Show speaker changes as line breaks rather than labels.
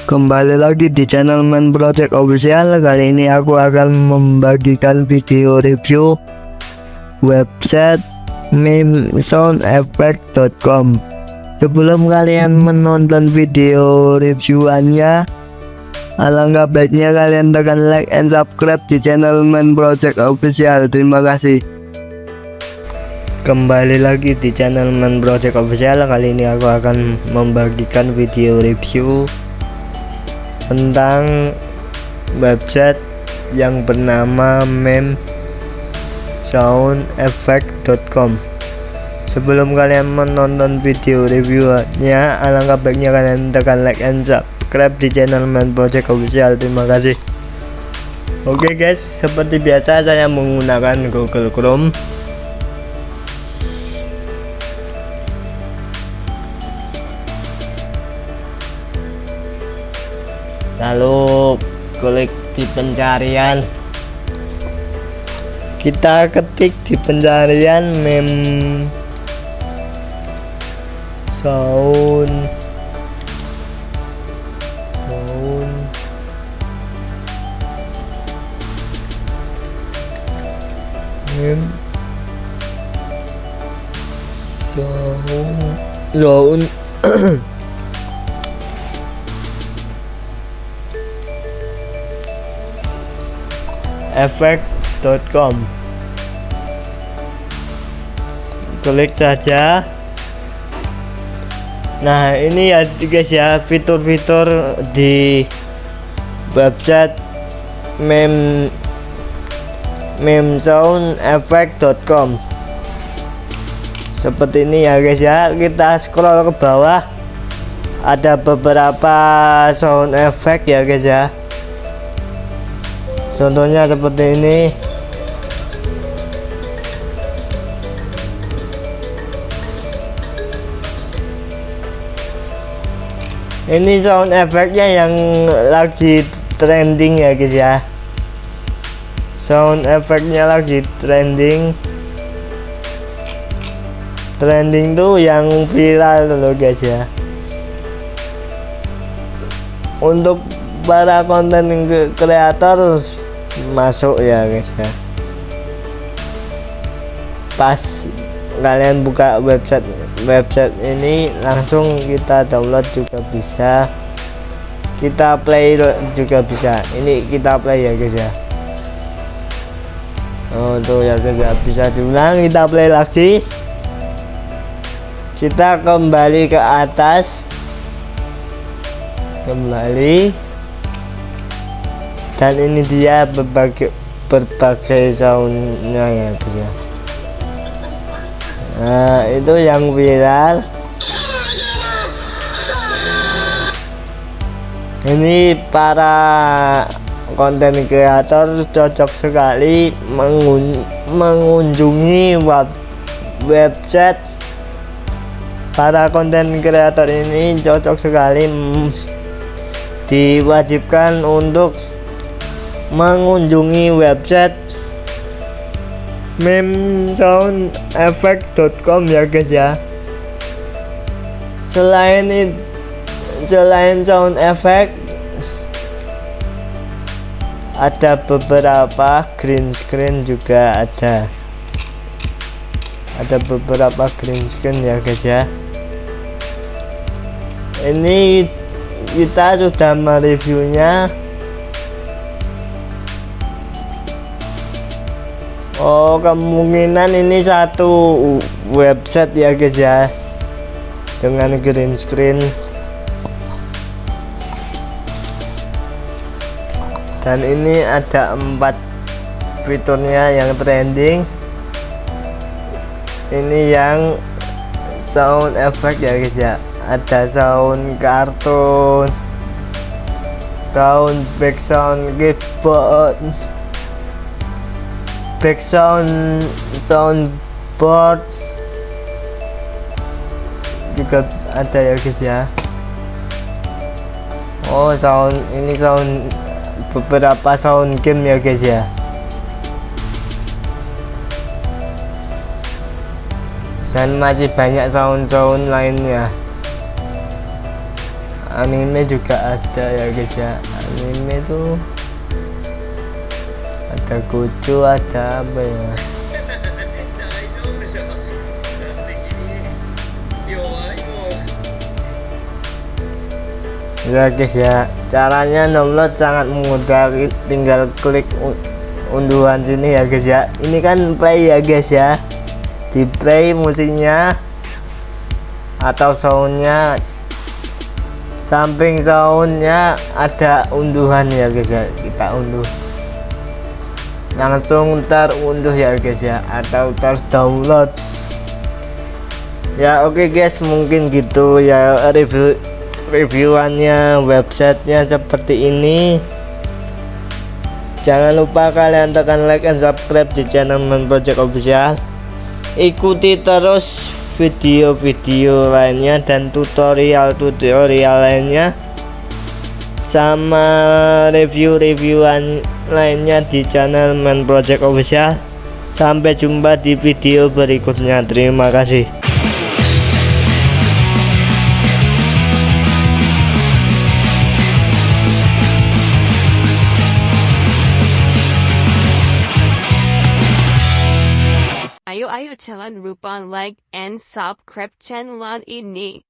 Kembali lagi di channel Man Project Official. Kali ini aku akan membagikan video review website memesoundeffect.com. Sebelum kalian menonton video reviewannya, alangkah baiknya kalian tekan like and subscribe di channel Man Project Official. Terima kasih. Kembali lagi di channel Man Project Official. Kali ini aku akan membagikan video review tentang website yang bernama memesoundeffect.com. Sebelum kalian menonton video reviewnya, alangkah baiknya kalian tekan like and subscribe di channel Man Project Official. Terima kasih. Oke guys, seperti biasa saya menggunakan Google Chrome. Lalu klik di pencarian, kita ketik di pencarian sound effect.com. Klik saja. Nah, ini ya guys ya, fitur-fitur di website memesoundeffect.com. Seperti ini ya guys ya. Kita scroll ke bawah, ada beberapa sound effect ya guys ya. Contohnya seperti ini. Ini sound efeknya yang lagi trending ya guys ya. Sound efeknya lagi trending. Trending tuh yang viral loh guys ya. Untuk para konten kreator masuk ya guys ya. Pas kalian buka website ini, langsung kita download juga bisa, kita play juga bisa. Ini kita play ya guys ya. Oh tuh ya guys ya, bisa diulang, kita play lagi. Kita kembali ke atas, kembali, dan ini dia berbagai soundnya ya guys ya. Nah, itu yang viral. Ini para konten kreator cocok sekali mengunjungi website. Para konten kreator ini cocok sekali, diwajibkan untuk mengunjungi website memesoundeffect.com ya guys ya. Selain sound effect, ada beberapa green screen juga ada beberapa green screen ya guys ya. Ini kita sudah mereviewnya. Oh, kemungkinan ini satu website ya guys ya, dengan green screen. Dan ini ada 4 fiturnya yang trending. Ini yang sound effect ya guys ya. Ada sound kartun, sound background keyboard, soundboard juga ada ya guys ya. Oh, ini sound beberapa sound game ya guys ya. Dan masih banyak sound lainnya. anime juga ada ya guys ya. Anime tuh ada Gojo, ada apa ya, ya guys ya. Caranya download sangat mudah, tinggal klik unduhan sini ya guys ya. Ini kan play ya guys ya, di play musiknya atau soundnya, samping soundnya ada unduhan ya guys ya. Kita unduh langsung terunduh ya guys ya, atau terdownload ya. Oke guys, mungkin gitu ya reviewannya websitenya seperti ini. Jangan lupa kalian tekan like and subscribe di channel Man Project Official. Ikuti terus video-video lainnya dan tutorial lainnya, sama reviewan lainnya di channel Man Project Official. Sampai jumpa di video berikutnya. Terima kasih.
Ayo jangan lupa like and subscribe channel ini.